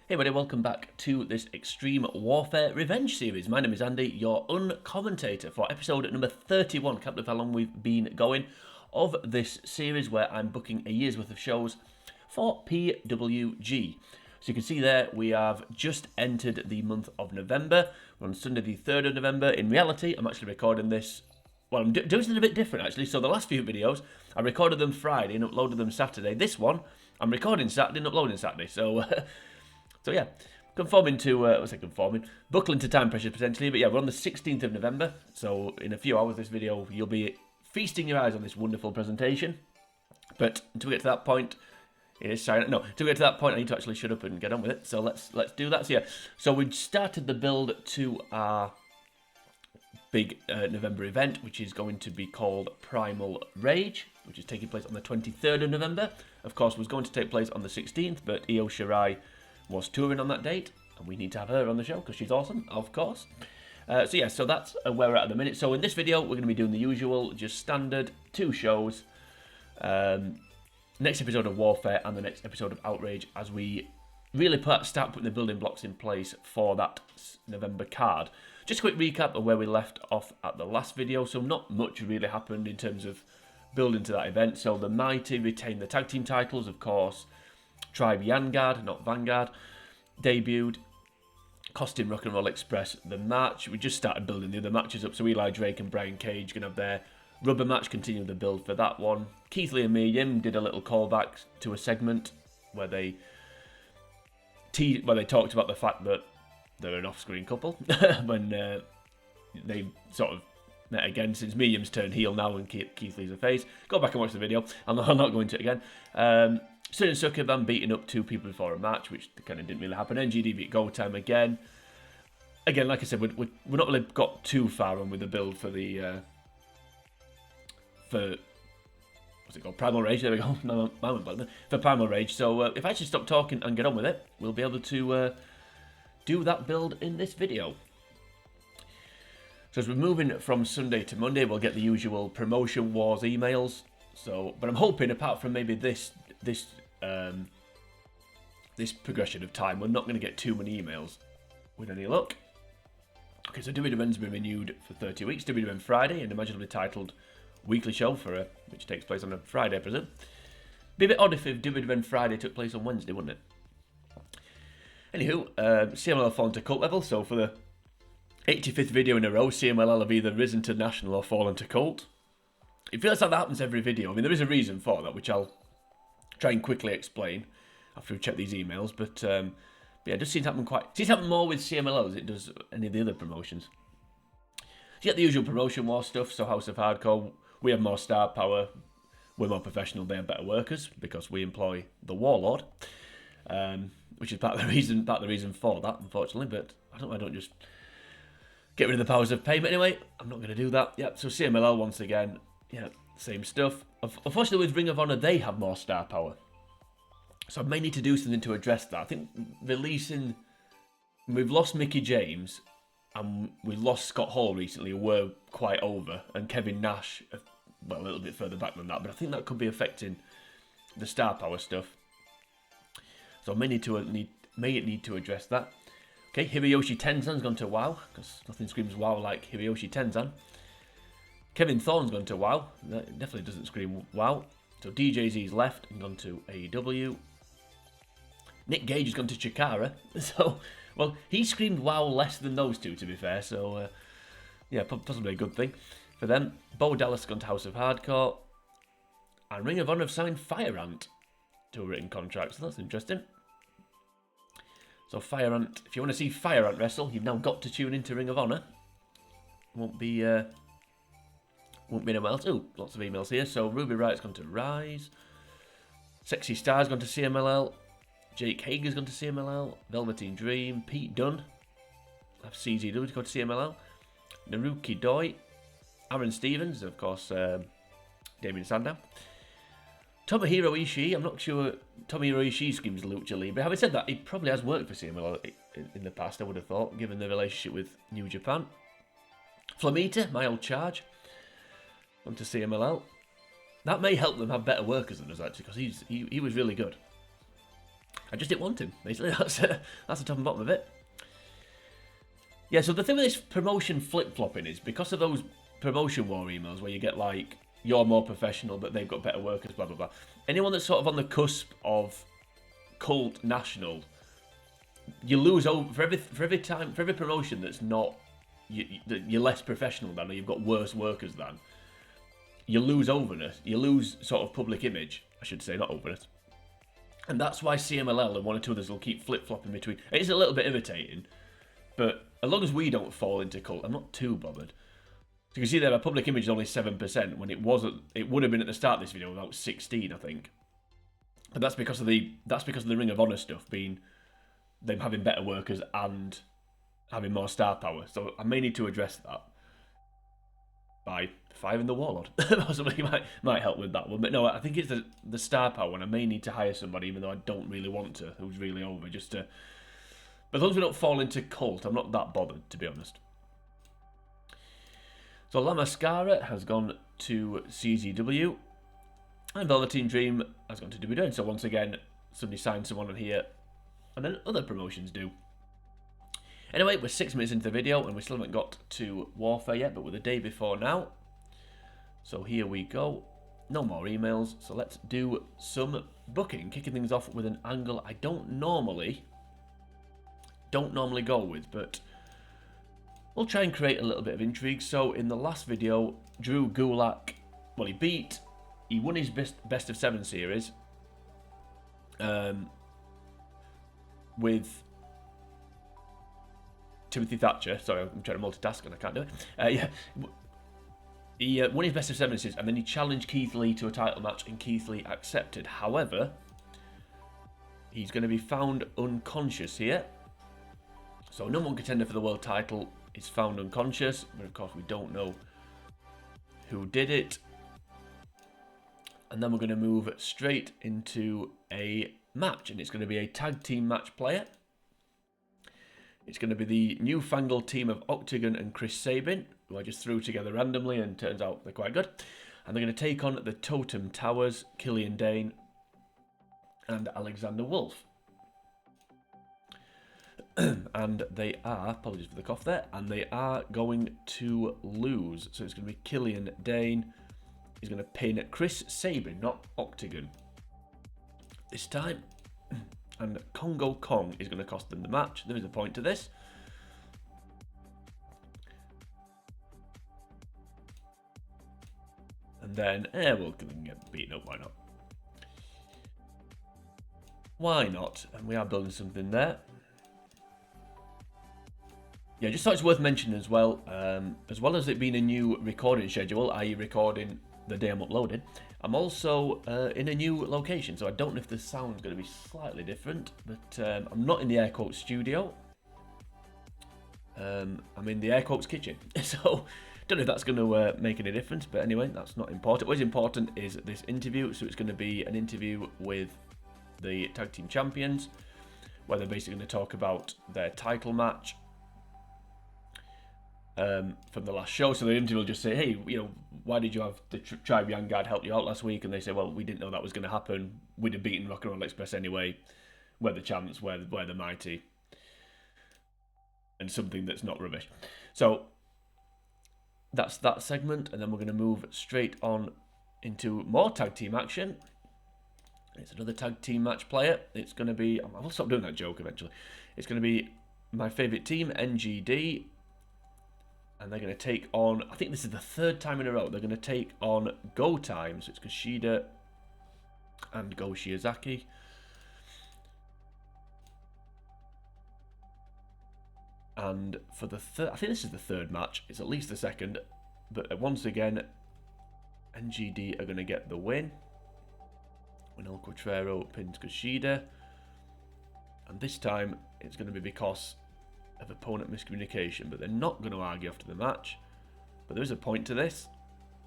Hey everybody, welcome back to this Extreme Warfare Revenge series. My name is Andy, your uncommentator for episode number 31. Can't believe how long we've been going of this series where I'm booking a year's worth of shows for PWG. So you can see there, we have just entered the month of November. We're on Sunday the 3rd of November. In reality, I'm actually recording this, well, I'm doing something a bit different actually. So the last few videos, I recorded them Friday and uploaded them Saturday. This one, I'm recording Saturday and uploading Saturday. So yeah, buckling to time pressure potentially, but yeah, we're on the 16th of November, so in a few hours this video, you'll be feasting your eyes on this wonderful presentation. But until we get to that point, I need to actually shut up and get on with it, so let's do that. So yeah, so we've started the build to our big November event, which is going to be called Primal Rage, which is taking place on the 23rd of November. Of course, was going to take place on the 16th, but Io Shirai was touring on that date, and we need to have her on the show because she's awesome, of course. So that's where we're at the minute. So in this video, we're going to be doing the usual, just standard 2 shows. Next episode of Warfare and the next episode of Outrage, as we really start putting the building blocks in place for that November card. Just a quick recap of where we left off at the last video. So not much really happened in terms of building to that event. So the Mighty retained the tag team titles, of course. Tribe Vanguard, not Vanguard, debuted. Costume Rock and Roll Express, the match. We just started building the other matches up. So Eli Drake and Brian Cage going to have their rubber match, continue the build for that one. Keith Lee and Miriam did a little callback to a segment where they talked about the fact that they're an off-screen couple when they sort of met again since Miriam's turned heel now and Keith Lee's a face. Go back and watch the video. I'm not going to it again. Sun and Sucker Band beating up 2 people before a match, which kind of didn't really happen. NGD beat Go Time again. Again, like I said, we're not really got too far on with the build for the what's it called? Primal Rage. There we go. For Primal Rage. So if I just stop talking and get on with it, we'll be able to do that build in this video. So as we're moving from Sunday to Monday, we'll get the usual promotion wars emails. So, but I'm hoping, apart from maybe this progression of time, we're not going to get too many emails with any luck. Okay, so WWN's been renewed for 30 weeks. WWN Friday, an imaginably titled weekly show which takes place on a Friday, I presume. Be a bit odd if WWN Friday took place on Wednesday, wouldn't it? Anywho, CMLL fallen to cult level, so for the 85th video in a row, CMLL have either risen to national or fallen to cult. It feels like that happens every video. I mean, there is a reason for that, which I'll try and quickly explain after we check these emails. But yeah, it does seem to happen more with CMLL as it does any of the other promotions. So you get the usual promotion war stuff. So House of Hardcore, we have more star power, we're more professional, they have better workers because we employ the Warlord, which is part of the reason for that, unfortunately. But I don't just get rid of the powers of payment anyway. I'm not going to do that. Yeah. So CMLL once again. Yeah, same stuff. Unfortunately, with Ring of Honor, they have more star power. So I may need to do something to address that. I think we've lost Mickey James, and we've lost Scott Hall recently, who were quite over, and Kevin Nash, well, a little bit further back than that, but I think that could be affecting the star power stuff. So I may need to address that. Okay, Hiroyoshi Tenzan's gone to WoW, because nothing screams WoW like Hiroyoshi Tenzan. Kevin Thorne's gone to WoW. That definitely doesn't scream WoW. So DJZ's left and gone to AEW. Nick Gage has gone to Chikara. So, well, he screamed WoW less than those two, to be fair. So, yeah, possibly a good thing for them. Bo Dallas has gone to House of Hardcore. And Ring of Honor have signed Fire Ant to a written contract. So that's interesting. So Fire Ant, if you want to see Fire Ant wrestle, you've now got to tune into Ring of Honor. Won't be anywhere else. Ooh, lots of emails here. So Ruby Wright's gone to Rise. Sexy Star's gone to CMLL. Jake Hager's gone to CMLL. Velveteen Dream. Pete Dunne. Have CZW to go to CMLL. Naruki Doi. Aaron Stevens, of course, Damien Sandow. Tomohiro Ishii. I'm not sure Tomohiro Ishii screams Lucha Libre. Having said that, he probably has worked for CMLL in the past, I would have thought, given the relationship with New Japan. Flamita, my old charge. To CMLL. That may help them have better workers than us, actually, because he was really good. I just didn't want him, basically. That's the top and bottom of it. Yeah, so the thing with this promotion flip-flopping is because of those promotion war emails where you get like, you're more professional, but they've got better workers, blah, blah, blah. Anyone that's sort of on the cusp of cult national, you lose over for every promotion that's not, you're less professional than, or you've got worse workers than, you lose overness, you lose sort of public image, I should say, not overness. And that's why CMLL and one or two others will keep flip-flopping between. It is a little bit irritating, but as long as we don't fall into cult, I'm not too bothered. So you can see there, our public image is only 7%, when it wasn't. It would have been at the start of this video about 16, I think. But that's because of the Ring of Honor stuff being them having better workers and having more star power. So I may need to address that by firing the Warlord. Possibly might help with that one. But no, I think it's the star power, and I may need to hire somebody, even though I don't really want to, who's really over, just to. But as long as we don't fall into cult, I'm not that bothered, to be honest. So La Mascara has gone to CZW, and Velveteen Dream has gone to WWE. So once again, somebody signed someone on here, and then other promotions do. Anyway, we're 6 minutes into the video, and we still haven't got to Warfare yet, but we're the day before now. So here we go. No more emails, so let's do some booking. Kicking things off with an angle I don't normally go with, but we'll try and create a little bit of intrigue. So in the last video, Drew Gulak, well, he won his best of 7 series with Timothy Thatcher. Sorry, I'm trying to multitask and I can't do it. Yeah, he won his best of 7 series, and then he challenged Keith Lee to a title match, and Keith Lee accepted. However, he's going to be found unconscious here. So number 1 contender for the world title is found unconscious, but of course we don't know who did it. And then we're going to move straight into a match, and it's going to be a tag team match player. It's going to be the newfangled team of Octagon and Chris Sabin, who I just threw together randomly, and turns out they're quite good. And they're going to take on the Totem Towers, Killian Dane and Alexander Wolf. And they are, apologies for the cough there, and they are going to lose. So it's going to be Killian Dane. He's going to pin Chris Sabin, not Octagon, this time. And Congo Kong is going to cost them the match. There is a point to this. And then, we'll get beaten up, why not? Why not? And we are building something there. Yeah, just thought it's worth mentioning as well as it being a new recording schedule, i.e. recording the day I'm uploading, I'm also in a new location, so I don't know if the sound's going to be slightly different, but I'm not in the Air Quotes studio. I'm in the Air Quotes kitchen, so don't know if that's going to make any difference, but anyway, that's not important. What is important is this interview, so it's going to be an interview with the Tag Team Champions, where they're basically going to talk about their title match from the last show. So the interview will just say, hey, why did you have the Tribe Young Guard help you out last week? And they say, well, we didn't know that was going to happen. We'd have beaten Rock and Roll Express anyway. We're the champs, we're the mighty. And something that's not rubbish. So that's that segment, and then we're going to move straight on into more tag team action. It's another tag team match player. It's going to be, I'll stop doing that joke eventually. It's going to be my favourite team, NGD. And they're going to take on, I think this is the 3rd time in a row, they're going to take on Go Time. So it's Kushida and Go Shiozaki. And for the third, I think this is the 3rd match. It's at least the 2nd. But once again, NGD are going to get the win. When El Cuatrero pins Kushida. And this time, it's going to be because of opponent miscommunication, but they're not going to argue after the match. But there is a point to this.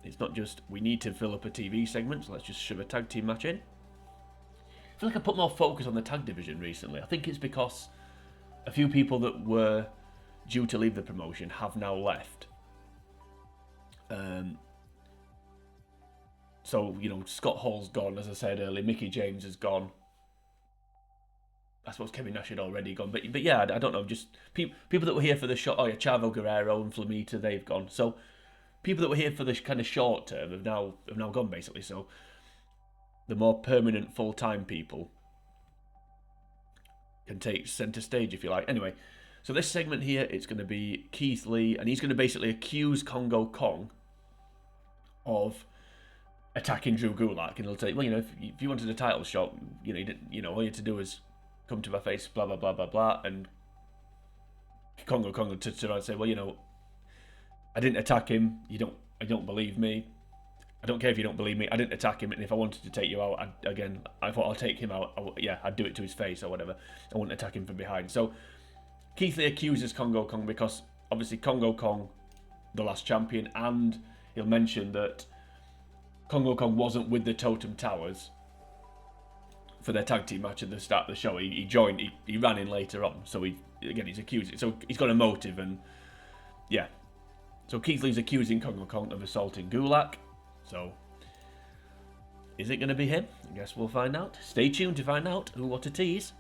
It's not just we need to fill up a TV segment, so let's just shove a tag team match in. I feel like I put more focus on the tag division recently. I think it's because a few people that were due to leave the promotion have now left. So, Scott Hall's gone, as I said earlier. Mickey James is gone. I suppose Kevin Nash had already gone, but yeah, I don't know. Just people that were here for the short. Oh yeah, Chavo Guerrero and Flamita, they've gone. So people that were here for this kind of short term have now gone basically. So the more permanent full time people can take centre stage, if you like. Anyway, so this segment here, it's going to be Keith Lee, and he's going to basically accuse Congo Kong of attacking Drew Gulak, and he'll say, well, if you wanted a title shot, you didn't, all you had to do was come to my face, blah blah blah blah blah, and Congo Kong will turn around and say, well, I didn't attack him. I don't believe me. I don't care if you don't believe me. I didn't attack him, and if I wanted to take you out, I thought I'll take him out. I'd do it to his face or whatever. I wouldn't attack him from behind. So Keith Lee accuses Congo Kong because obviously Congo Kong, the last champion, and he'll mention that Congo Kong wasn't with the Totem Towers for their tag team match at the start of the show. He joined. He ran in later on. So he's accused. So he's got a motive, and yeah. So Keith Lee's accusing Congo Kong of assaulting Gulak. So, is it going to be him? I guess we'll find out. Stay tuned to find out. What a tease.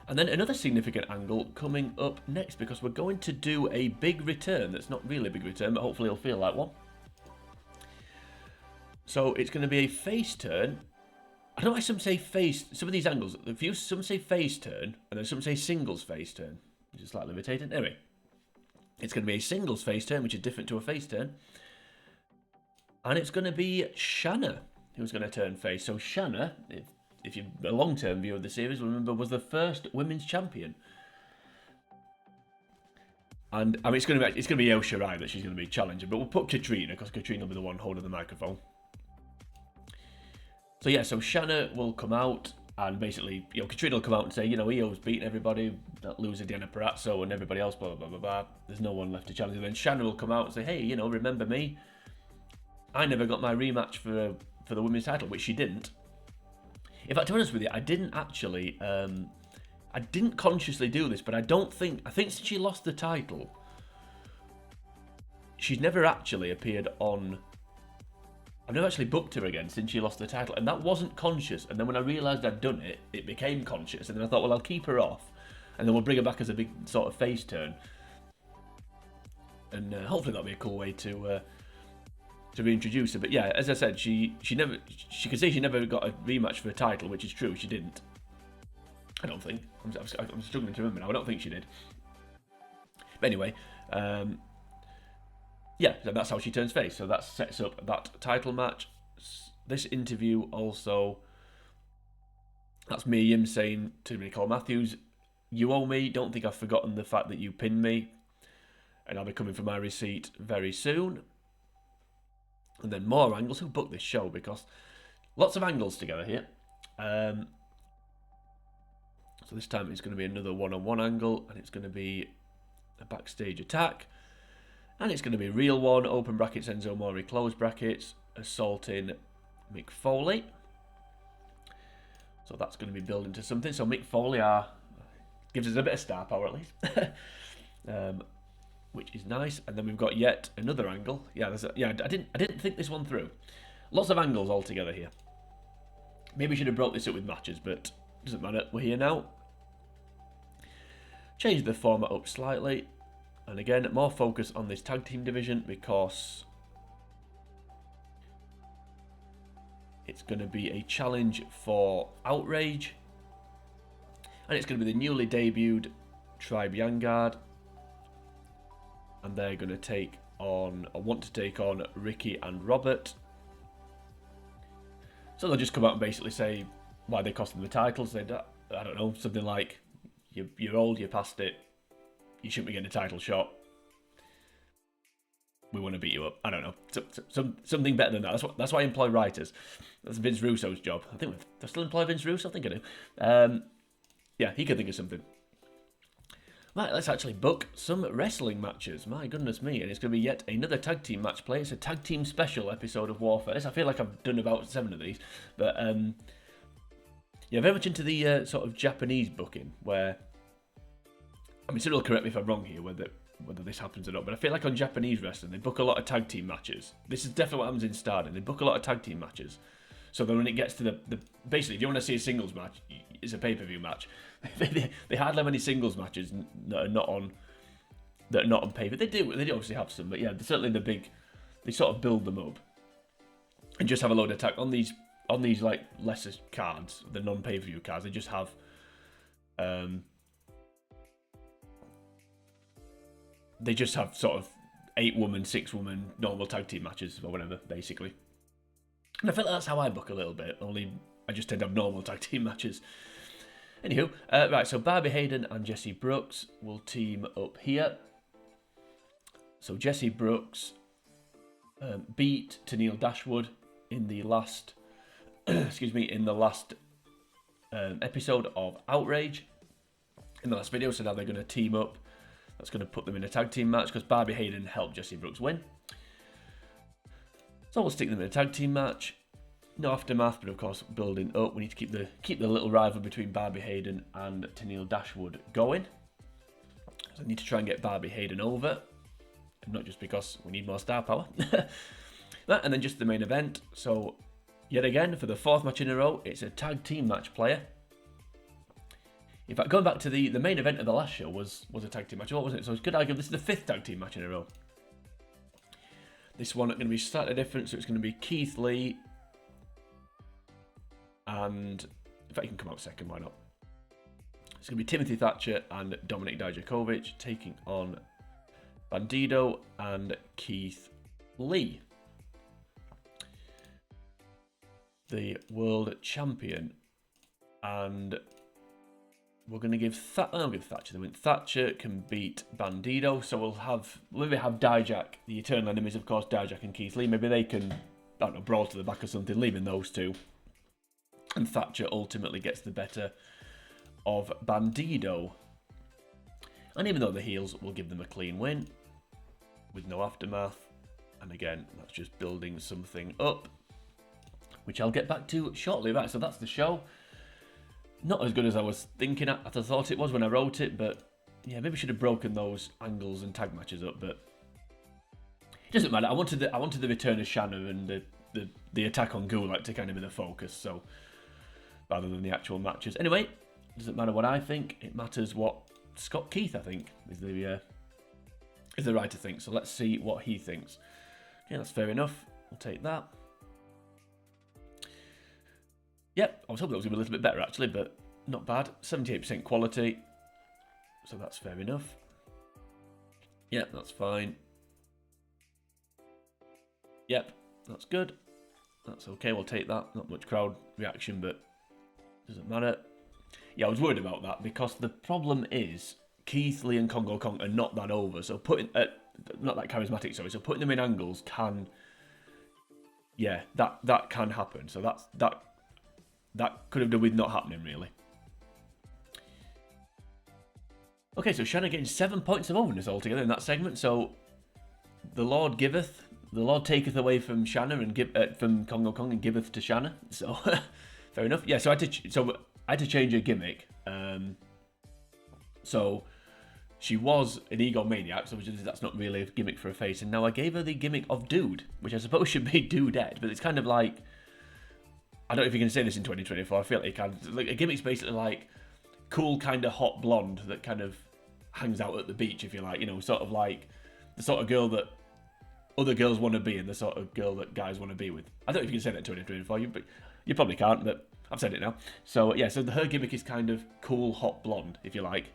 And then another significant angle coming up next, because we're going to do a big return that's not really a big return, but hopefully it'll feel like one. So it's going to be a face turn. I don't know why some say face, some of these angles, some say face turn, and then some say singles face turn, which is slightly irritating. Anyway, it's going to be a singles face turn, which is different to a face turn. And it's going to be Shanna who's going to turn face. So Shanna, if you're a long-term viewer of the series, remember, was the first women's champion. And I mean, it's going to be Io Shirai that she's going to be challenging, but we'll put Katrina, because Katrina will be the one holding the microphone. So yeah, so Shanna will come out, and basically, Katrina will come out and say, Io's beaten everybody, that loser Diana Perazzo and everybody else, blah blah blah blah blah. There's no one left to challenge. And then Shanna will come out and say, hey, remember me? I never got my rematch for the women's title, which she didn't. In fact, to be honest with you, I didn't actually, I didn't consciously do this, but I think since she lost the title, she's never actually appeared on, I've never actually booked her again since she lost the title, and that wasn't conscious. And then when I realised I'd done it, it became conscious, and then I thought, well, I'll keep her off, and then we'll bring her back as a big sort of face turn. And hopefully that'll be a cool way to reintroduce her. But yeah, as I said, she could say she never got a rematch for the title, which is true, she didn't. I don't think. I'm struggling to remember now. I don't think she did. But anyway, yeah, so that's how she turns face. So that sets up that title match. This interview also, that's Mia Yim saying to Nicole Matthews, you owe me, don't think I've forgotten the fact that you pinned me, and I'll be coming for my receipt very soon. And then more angles. Who booked this show? Because lots of angles together here. So this time it's going to be another one-on-one angle, and it's going to be a backstage attack, and it's going to be a real one. Open brackets, Enzo Mori, close brackets, assaulting Mick Foley. So that's going to be building to something. So Mick Foley gives us a bit of star power at least. Which is nice. And then we've got yet another angle. Yeah, I didn't think this one through. Lots of angles all together here. Maybe we should have brought this up with matches, but doesn't matter. We're here now. Change the format up slightly, and again, more focus on this tag team division, because it's going to be a challenge for Outrage, and it's going to be the newly debuted Tribe Vanguard. And they're going to want to take on Ricky and Robert. So they'll just come out and basically say why they cost them the titles. I don't know, something like, you're old, you're past it, you shouldn't be getting a title shot, we want to beat you up. I don't know, something better than that. That's why I employ writers. That's Vince Russo's job. I think they still employ Vince Russo. I think I do. Yeah, he could think of something. Right, let's actually book some wrestling matches. My goodness me. And it's going to be yet another tag team match play. It's a tag team special episode of Warfare. I feel like I've done about 7 of these. But, yeah, very much into the sort of Japanese booking, where, I mean, Cyril will correct me if I'm wrong here, whether this happens or not, but I feel like on Japanese wrestling, they book a lot of tag team matches. This is definitely what happens in Stardom. They book a lot of tag team matches. So then when it gets to the basically, if you want to see a singles match, it's a pay-per-view match. They hardly have any singles matches that are not on pay-per-view. They do obviously have some, but yeah, certainly the big. They sort of build them up and just have a load of attack on these like lesser cards, the non-pay-per-view cards. They just have sort of 8-woman, 6-woman normal tag team matches or whatever, basically. And I feel like that's how I book a little bit, only I just tend to have normal tag team matches. Anywho, right, so Barbie Hayden and Jessie Brooks will team up here. So Jessie Brooks beat Tennille Dashwood in the last, episode of Outrage, in the last video, so now they're going to team up. That's going to put them in a tag team match, because Barbie Hayden helped Jessie Brooks win. So we'll stick them in a tag team match. No aftermath, but of course building up. We need to keep the little rival between Barbie Hayden and Tennille Dashwood going. So I need to try and get Barbie Hayden over, and not just because we need more star power. And then just the main event. So yet again, for the 4th match in a row, it's a tag team match player. In fact, going back to the main event of the last show was a tag team match. What was it? So it's good to argue this is the 5th tag team match in a row. This one is going to be slightly different, so it's going to be Keith Lee and, in fact, you can come out second, why not? It's going to be Timothy Thatcher and Dominik Dijakovic taking on Bandido and Keith Lee, the world champion. And we're going to give Thatcher the win. Thatcher can beat Bandido, so we'll maybe have Dijak, the eternal enemies, of course, Dijak and Keith Lee. Maybe they can, I don't know, brawl to the back or something, leaving those two. And Thatcher ultimately gets the better of Bandido. And even though the heels will give them a clean win, with no aftermath. And again, that's just building something up, which I'll get back to shortly. Right, so that's the show. Not as good as I was thinking, I thought it was when I wrote it, but yeah, maybe I should have broken those angles and tag matches up, but it doesn't matter. I wanted the return of Shanna and the attack on Gulak to kind of be the focus, so rather than the actual matches. Anyway, it doesn't matter what I think, it matters what Scott Keith, I think, is the right to think. So let's see what he thinks. Okay, that's fair enough. We'll take that. Yep, I was hoping that was going to be a little bit better actually, but not bad. 78% quality, so that's fair enough. Yep, that's fine. Yep, that's good. That's okay, we'll take that. Not much crowd reaction, but doesn't matter. Yeah, I was worried about that because the problem is Keith Lee and Kongo Kong are not that over, so putting not that charismatic, sorry. So putting them in angles can, yeah, that can happen. So that could have done with not happening really. Okay, so Shanna getting 7 points of overness altogether in that segment. So the Lord giveth, the Lord taketh away from Shanna and from Kongo Kong and giveth to Shanna. So fair enough. Yeah, so I had to change her gimmick. So she was an egomaniac, so that's not really a gimmick for a face. And now I gave her the gimmick of Dude, which I suppose should be Dudette, but it's kind of like, I don't know if you can say this in 2024. I feel like you can. Like, a gimmick's basically like cool, kind of hot blonde that kind of hangs out at the beach, if you like. You know, sort of like the sort of girl that other girls want to be and the sort of girl that guys want to be with. I don't know if you can say that in 2024, but you probably can't, but I've said it now. So yeah, so her gimmick is kind of cool, hot blonde, if you like.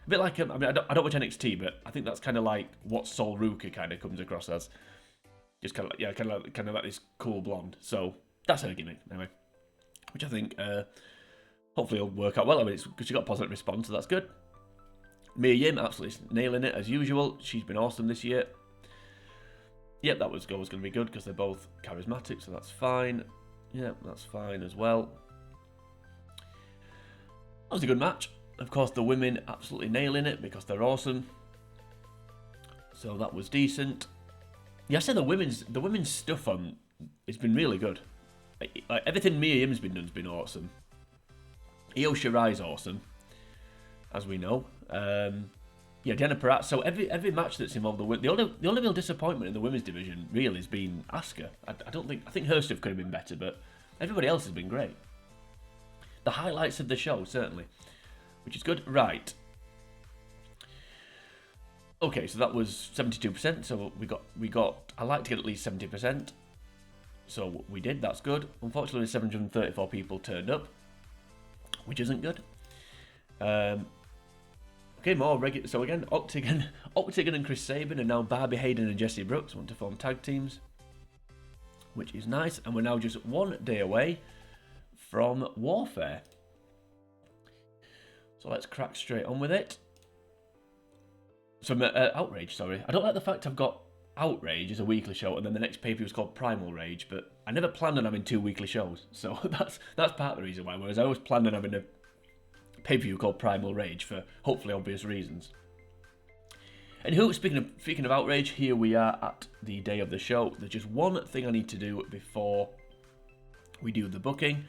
A bit like, I mean, I don't watch NXT, but I think that's kind of like what Sol Ruka kind of comes across as. Just kind of like, yeah, kind of like this cool blonde. So that's her gimmick, anyway. Which I think hopefully will work out well. I mean, because she got a positive response, so that's good. Mia Yim absolutely nailing it as usual. She's been awesome this year. Yep, that was going to be good because they're both charismatic, so that's fine. Yep, that's fine as well. That was a good match. Of course, the women absolutely nailing it because they're awesome. So that was decent. Yeah, I said the women's stuff on it's been really good. Like everything Mia Yim's been done's been awesome. Io Shirai's awesome, as we know. Yeah, Diana Perat. So every match that's involved the only real disappointment in the women's division really has been Asuka. I think her stuff could have been better, but Everybody else has been great. The highlights of the show, certainly, which is good. Right. Okay, so that was 72%. So we got. I like to get at least 70%. So we did. That's good. Unfortunately, 734 people turned up, which isn't good. Okay, more regular. So again, Octagon and Chris Sabin, and now Barbie Hayden and Jesse Brooks want to form tag teams, which is nice. And we're now just 1 day away from Warfare. So let's crack straight on with it. So Outrage, sorry. I don't like the fact I've got Outrage as a weekly show, and then the next pay-per-view is called Primal Rage, but I never planned on having 2 weekly shows, so that's part of the reason why. Whereas I always planned on having a pay-per-view called Primal Rage for hopefully obvious reasons. Anywho, speaking of Outrage, here we are at the day of the show. There's just one thing I need to do before we do the booking,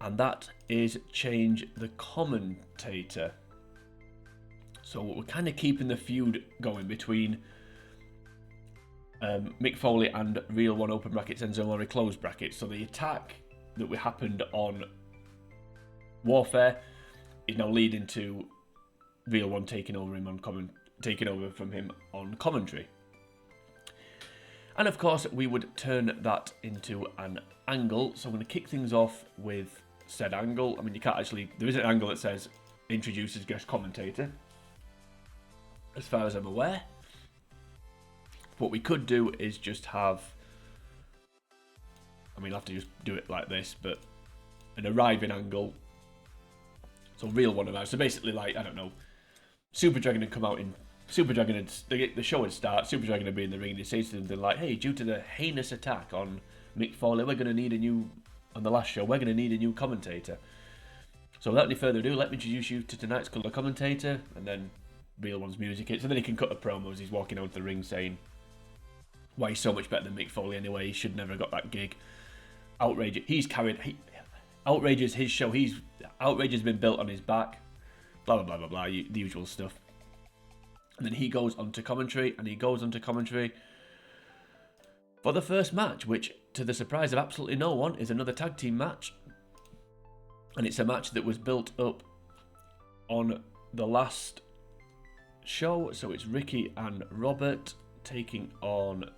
and that is change the commentator. So we're kind of keeping the feud going between Mick Foley and Real One open brackets Enzo Amore close brackets. So the attack that happened on Warfare is now leading to Real One taking over from him on commentary. And of course, we would turn that into an angle. So I'm going to kick things off with said angle. I mean, you can't actually. There is an angle that says introduces guest commentator, as far as I'm aware. What we could do is just have. I mean, I'll have to just do it like this, but an arriving angle. So Real One arrives. So basically, like, I don't know, Super Dragon would come out in. Super Dragon would, the show would start, Super Dragon would be in the ring, and he'd say something like, hey, due to the heinous attack on Mick Foley, we're going to need a new, on the last show, we're going to need a new commentator. So without any further ado, let me introduce you to tonight's colour commentator, and then Real One's music hits, and then he can cut a promo as he's walking out the ring saying why he's so much better than Mick Foley anyway, he should never have got that gig. Outrage, Outrage is his show, Outrage has been built on his back, blah blah blah blah blah, the usual stuff. And then he goes on to commentary, for the first match, which, to the surprise of absolutely no one, is another tag team match. And it's a match that was built up on the last show. So it's Ricky and Robert taking on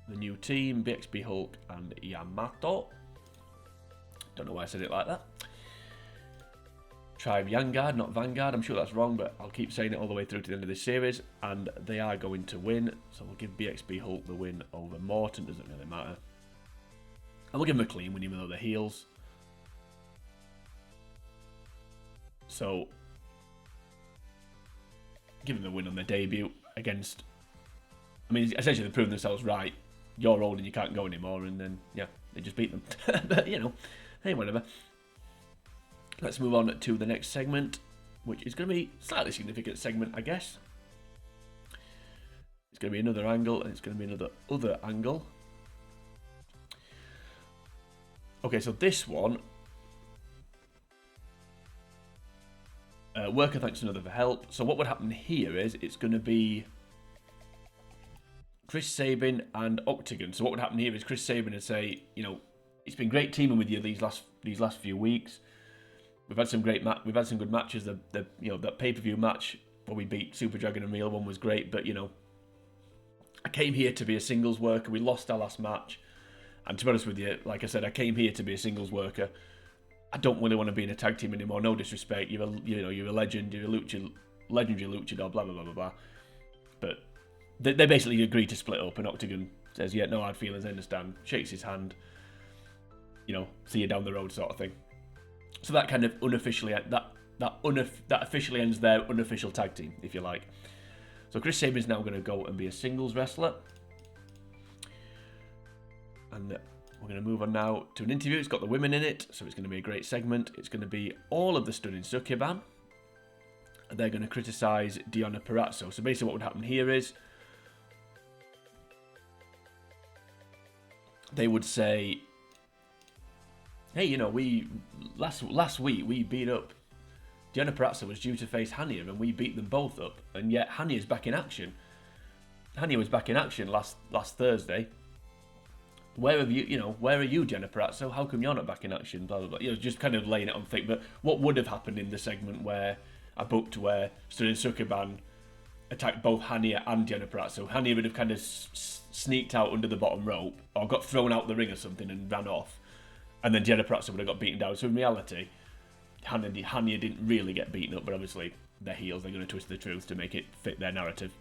the new team, BXB Hulk and Yamato. Don't know why I said it like that. Tribe Vanguard, not Vanguard. I'm sure that's wrong, but I'll keep saying it all the way through to the end of this series. And they are going to win. So we'll give BXB Hulk the win over Morton. Doesn't really matter. And we'll give him a clean win even though they're heels. So give him the win on their debut against... I mean, essentially they've proven themselves right. You're old and you can't go anymore. And then, yeah, they just beat them. But, you know, hey, whatever. Let's move on to the next segment, which is going to be a slightly significant segment, I guess. It's going to be another angle, and it's going to be another other angle. Okay, so this one, worker thanks another for help. So what would happen here is it's going to be Chris Sabin and Octagon. So what would happen here is Chris Sabin would say, you know, it's been great teaming with you these last few weeks. We've had some good matches. That pay-per-view match where we beat Super Dragon and Real One was great, but you know, I came here to be a singles worker. We lost our last match, and to be honest with you, like I said, I came here to be a singles worker. I don't really want to be in a tag team anymore. No disrespect, you're a legend, you're a legendary luchador, blah blah blah blah blah. But they basically agreed to split up, and Octagon says, "Yeah, no hard feelings, I understand." Shakes his hand, you know, see you down the road, sort of thing. So that kind of unofficially that officially ends their unofficial tag team, if you like. So Chris Sabin is now going to go and be a singles wrestler, and we're going to move on now to an interview. It's got the women in it, so it's going to be a great segment. It's going to be all of the Stunning Succuban, and they're going to criticise Deonna Purrazzo. So basically, what would happen here is they would say, hey, you know, we last week we beat up Deonna Purrazzo was due to face Hania, and we beat them both up, and yet Hania's back in action. Hania was back in action last Thursday, where have you, where are you, Jenna Parazzo? How come you're not back in action? Blah, blah, blah. Just kind of laying it on thick. But what would have happened in the segment where I booked where Stunin Sukeban attacked both Hania and Jenna Parazzo? Hania would have kind of sneaked out under the bottom rope or got thrown out the ring or something and ran off. And then Jenna Parazzo would have got beaten down. So in reality, Hania didn't really get beaten up, but obviously they're heels. They're going to twist the truth to make it fit their narrative.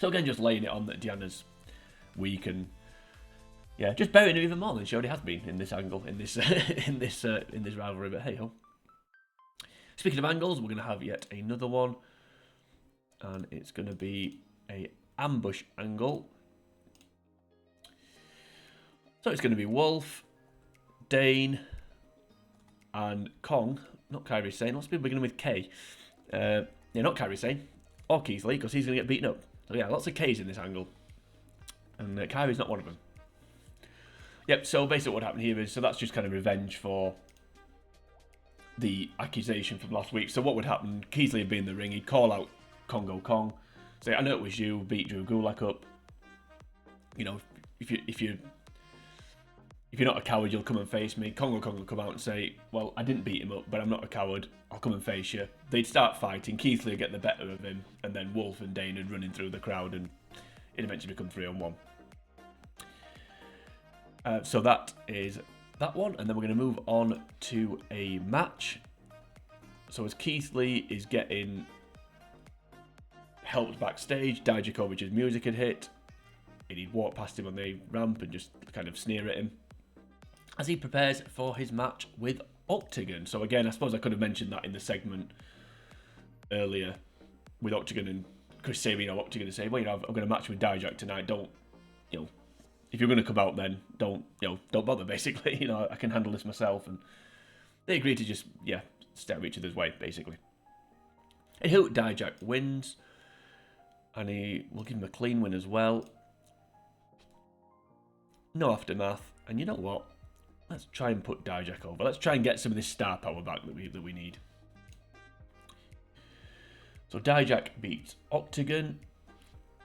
So again, just laying it on that Diana's weak and just burying her even more than she already has been in this angle, in this in this rivalry. But hey ho. Speaking of angles, we're going to have yet another one, and it's going to be a ambush angle. So it's going to be Wolf, Dane, and Kong. Not Kairi Sane. Lots of people beginning with K. Not Kairi Sane or Keith Lee, because he's going to get beaten up. So yeah, lots of K's in this angle, and Kairi's not one of them. Yep, so basically what happened here is, so that's just kind of revenge for the accusation from last week. So what would happen, Keithley would be in the ring, he'd call out Kongo Kong, say, I know it was you, beat Drew Gulak up. If you're not a coward, you'll come and face me. Kongo Kong will come out and say, well, I didn't beat him up, but I'm not a coward, I'll come and face you. They'd start fighting, Keithley would get the better of him, and then Wolf and Dane would run in through the crowd, and it'd eventually become 3-on-1. So that is that one, and then we're going to move on to a match. So as Keith Lee is getting helped backstage, Dijakovic's music had hit, and he'd walk past him on the ramp and just kind of sneer at him as he prepares for his match with Octagon. So again, I suppose I could have mentioned that in the segment earlier with Octagon and Chris Sabin, Octagon to say, well, I've got a match with Dijak tonight, don't, if you're going to come out, then don't bother, basically. I can handle this myself. And they agreed to just, stay out each other's way, basically. And here, Dijak wins. And we'll give him a clean win as well. No aftermath. And you know what? Let's try and put Dijak over. Let's try and get some of this star power back that we need. So Dijak beats Octagon.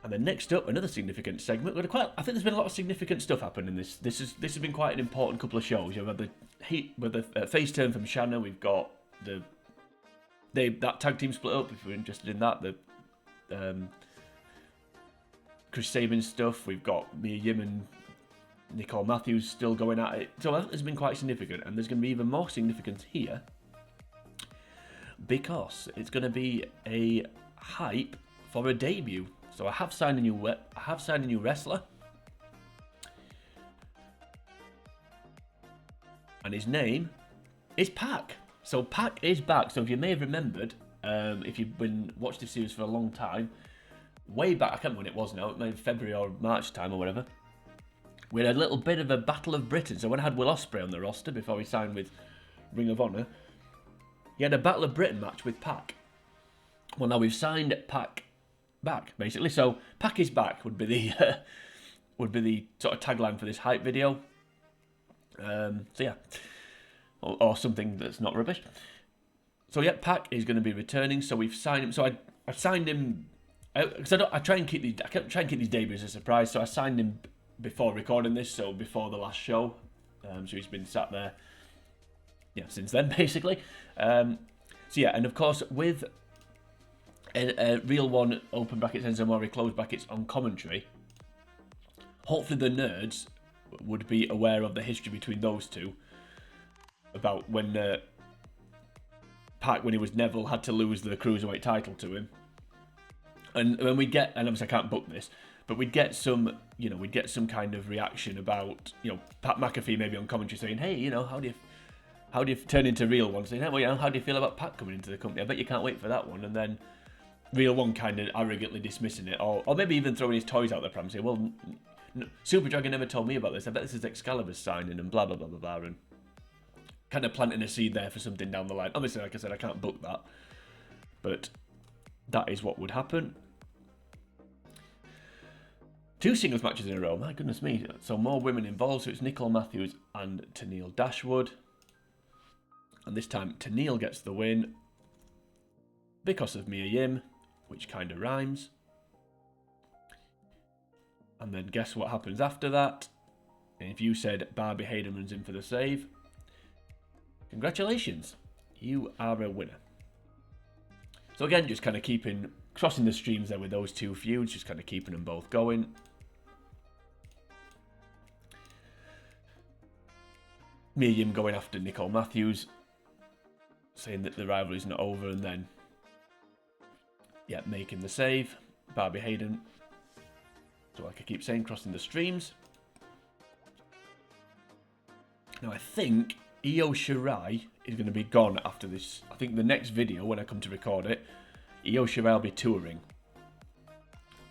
And then next up, another significant segment. I think there's been a lot of significant stuff happen in this. This has been quite an important couple of shows. You've had the face turn from Shanna. We've got that tag team split up. If you're interested in that, the Chris Sabin stuff. We've got Mia Yim and Nicole Matthews still going at it. So I think it's been quite significant, and there's going to be even more significance here because it's going to be a hype for a debut. So I have signed a new wrestler, and his name is Pac. So Pac is back. So if you may have remembered, if you've been watched this series for a long time, way back, I can't remember when it was now, maybe February or March time or whatever, we had a little bit of a Battle of Britain. So when I had Will Ospreay on the roster before he signed with Ring of Honor, he had a Battle of Britain match with Pac. Well, now we've signed Pac back, basically. So Pac is back would be the sort of tagline for this hype video. So yeah, or something that's not rubbish. So yeah, Pac is going to be returning. So we've signed him. So I signed him because I try and keep these debuts a surprise. So I signed him before recording this, so before the last show. So he's been sat there, since then basically. So yeah, and of course with a real one, open brackets, Enzo Amore, close brackets on commentary. Hopefully the nerds would be aware of the history between those two. About when Pac, when he was Neville, had to lose the Cruiserweight title to him. And when we get, and obviously I can't book this, but we'd get some kind of reaction about, Pat McAfee maybe on commentary saying, hey, how do you turn into real one? Saying, well, how do you feel about Pac coming into the company? I bet you can't wait for that one. And then real one kind of arrogantly dismissing it, or maybe even throwing his toys out the pram, saying, well, Super Dragon never told me about this. I bet this is Excalibur's signing, and blah blah blah blah blah, and kind of planting a seed there for something down the line. Obviously, like I said, I can't book that, but that is what would happen. 2 singles matches in a row, my goodness me. So more women involved, so it's Nicole Matthews and Tenille Dashwood. And this time, Tenille gets the win because of Mia Yim, which kind of rhymes. And then guess what happens after that? And if you said Barbie Hayden runs in for the save, congratulations, you are a winner. So again, just kind of crossing the streams there with those two feuds, just kind of keeping them both going. Miriam going after Nicole Matthews, saying that the rivalry's not over, and then, yeah, making the save. Barbie Hayden, so like I keep saying, crossing the streams. Now I think Io Shirai is going to be gone after this. I think the next video, when I come to record it, Io Shirai will be touring.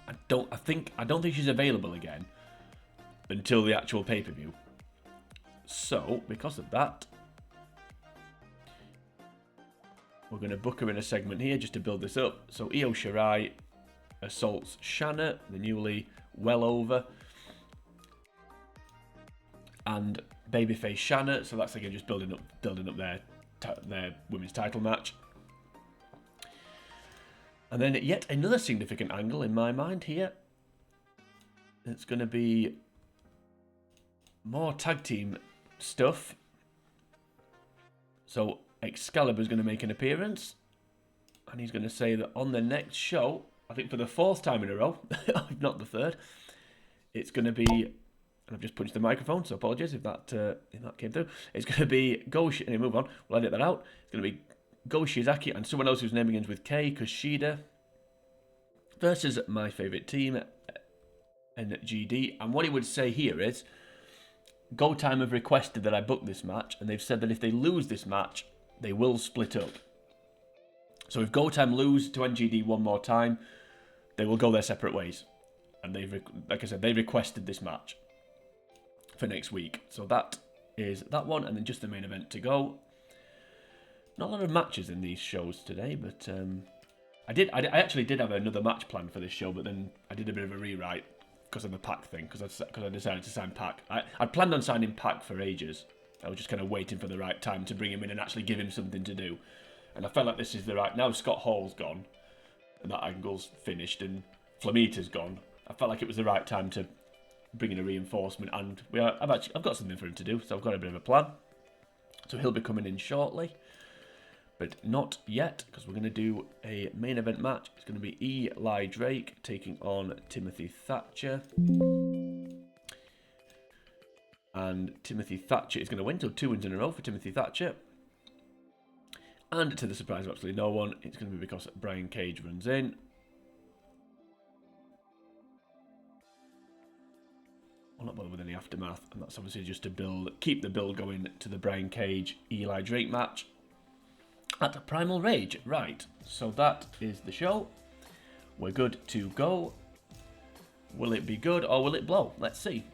I don't think she's available again until the actual pay-per-view. So, because of that, we're going to book her in a segment here just to build this up. So Io Shirai assaults Shanna, the newly well over, and babyface Shanna. So that's again just building up their women's title match. And then yet another significant angle in my mind here. It's going to be more tag team stuff. So Excalibur's going to make an appearance, and he's going to say that on the next show, I think for the 4th time in a row, if not the 3rd, it's going to be, and I've just punched the microphone, so apologies if that came through. It's going to be and move on. We'll edit that out. It's going to be Go Shiozaki and someone else whose name begins with K, Kushida, versus my favourite team, NGD. And what he would say here is, Go Time have requested that I book this match, and they've said that if they lose this match, they will split up. So if Go Time lose to NGD one more time, they will go their separate ways. And like I said, they requested this match for next week. So that is that one, and then just the main event to go. Not a lot of matches in these shows today, but I actually did have another match planned for this show, but then I did a bit of a rewrite because of the Pac thing, because I decided to sign Pac. I planned on signing Pac for ages. I was just kind of waiting for the right time to bring him in and actually give him something to do. And I felt like this is the right... Now Scott Hall's gone, and that angle's finished, and Flamita's gone. I felt like it was the right time to bring in a reinforcement, and I've got something for him to do, so I've got a bit of a plan. So he'll be coming in shortly, but not yet, because we're going to do a main event match. It's going to be Eli Drake taking on Timothy Thatcher. And Timothy Thatcher is going to win, so 2 wins in a row for Timothy Thatcher. And to the surprise of absolutely no one, it's going to be because Brian Cage runs in. I'll not bother with any aftermath, and that's obviously just to keep the build going to the Brian Cage Eli Drake match at Primal Rage. Right, so that is the show. We're good to go. Will it be good or will it blow? Let's see.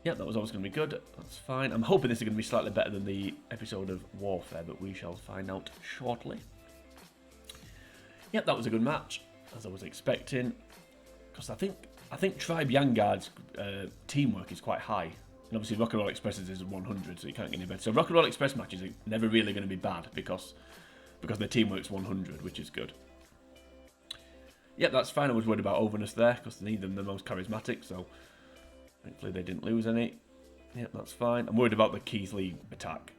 Yep, that was always going to be good. That's fine. I'm hoping this is going to be slightly better than the episode of Warfare, but we shall find out shortly. Yep, that was a good match, as I was expecting. Because I think Tribe Yangard's teamwork is quite high. And obviously Rock and Roll Express's is 100, so you can't get any better. So Rock and Roll Express matches are never really going to be bad because their teamwork's 100, which is good. Yep, that's fine. I was worried about overness there, because neither of them are the most charismatic, so thankfully they didn't lose any. Yep, that's fine. I'm worried about the Keith Lee attack.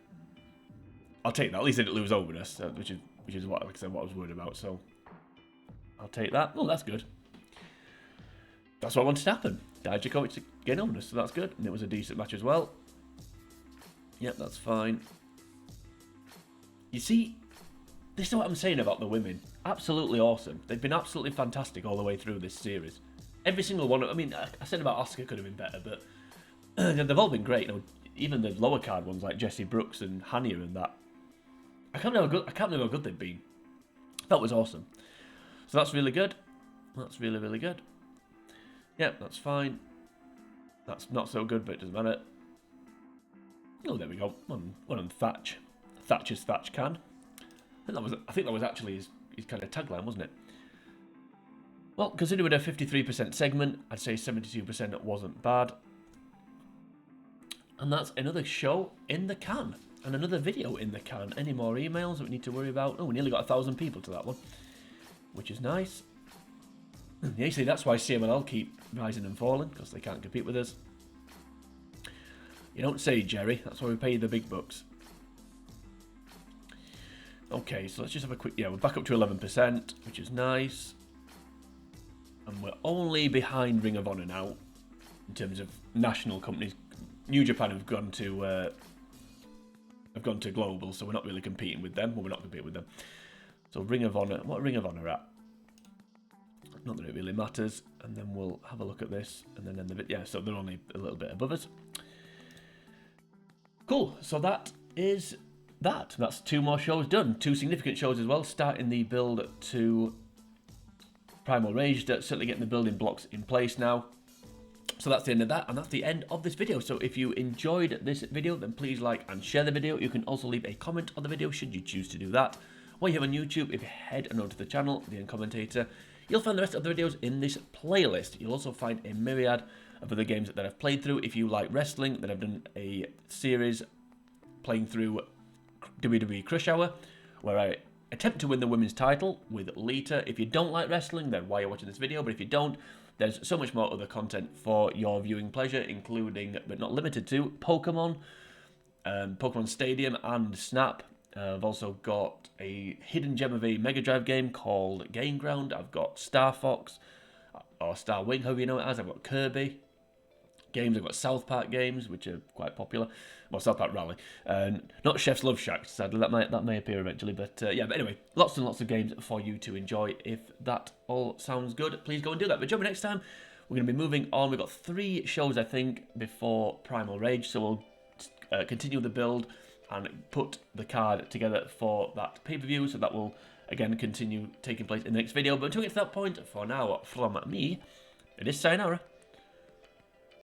I'll take that. At least they didn't lose overness, which is what, like I said, what I was worried about, so I'll take that. Oh, that's good. That's what I wanted to happen. Dijakovic to gain overness, so that's good. And it was a decent match as well. Yep, that's fine. You see, this is what I'm saying about the women. Absolutely awesome. They've been absolutely fantastic all the way through this series. Every single one. I mean, I said about Asuka could have been better, but they've all been great. You know, even the lower card ones like Jesse Brooks and Hania and that. I can't believe how good they've been. That was awesome. So that's really good. That's really, really good. Yep, that's fine. That's not so good, but it doesn't matter. Oh, there we go. One on Thatch. Thatcher's Thatch can. I think that was actually his kind of tagline, wasn't it? Well, considering a 53% segment, I'd say 72% wasn't bad. And that's another show in the can. And another video in the can. Any more emails that we need to worry about? Oh, we nearly got 1,000 people to that one, which is nice. Yeah, you see, that's why CMLL keep rising and falling, because they can't compete with us. You don't say, Jerry. That's why we pay you the big bucks. Okay, so let's just have a quick... Yeah, we're back up to 11%, which is nice. And we're only behind Ring of Honor now, in terms of national companies. New Japan have gone to global, so we're not really competing with them. Well, we're not competing with them. So Ring of Honor... What are Ring of Honor at? Not that it really matters. And then we'll have a look at this, and then end the video. Yeah, so they're only a little bit above us. Cool, so that is... That's 2 more shows done. 2 significant shows as well, starting the build to Primal Rage. That's certainly getting the building blocks in place now. So that's the end of that, and that's the end of this video. So if you enjoyed this video, then please like and share the video. You can also leave a comment on the video should you choose to do that. While you're on YouTube, if you head on over to the channel, The Commentator, you'll find the rest of the videos in this playlist. You'll also find a myriad of other games that I've played through. If you like wrestling, then I've done a series playing through WWE Crush Hour, where I attempt to win the women's title with Lita. If you don't like wrestling, then why are you watching this video? But if you don't, there's so much more other content for your viewing pleasure, including, but not limited to, Pokemon, Pokemon Stadium and Snap. I've also got a hidden gem of a Mega Drive game called Game Ground. I've got Star Fox, or Star Wing, however you know it as. I've got Kirby games. I've got South Park games, which are quite popular. Well, South Park Rally. Not Chef's Love Shack, sadly. That may appear eventually. But yeah, but anyway, lots and lots of games for you to enjoy. If that all sounds good, please go and do that. But join me next time. We're going to be moving on. We've got 3 shows, I think, before Primal Rage. So we'll continue the build and put the card together for that pay-per-view. So that will, again, continue taking place in the next video. But until we get to that point, for now, from me, it is sayonara.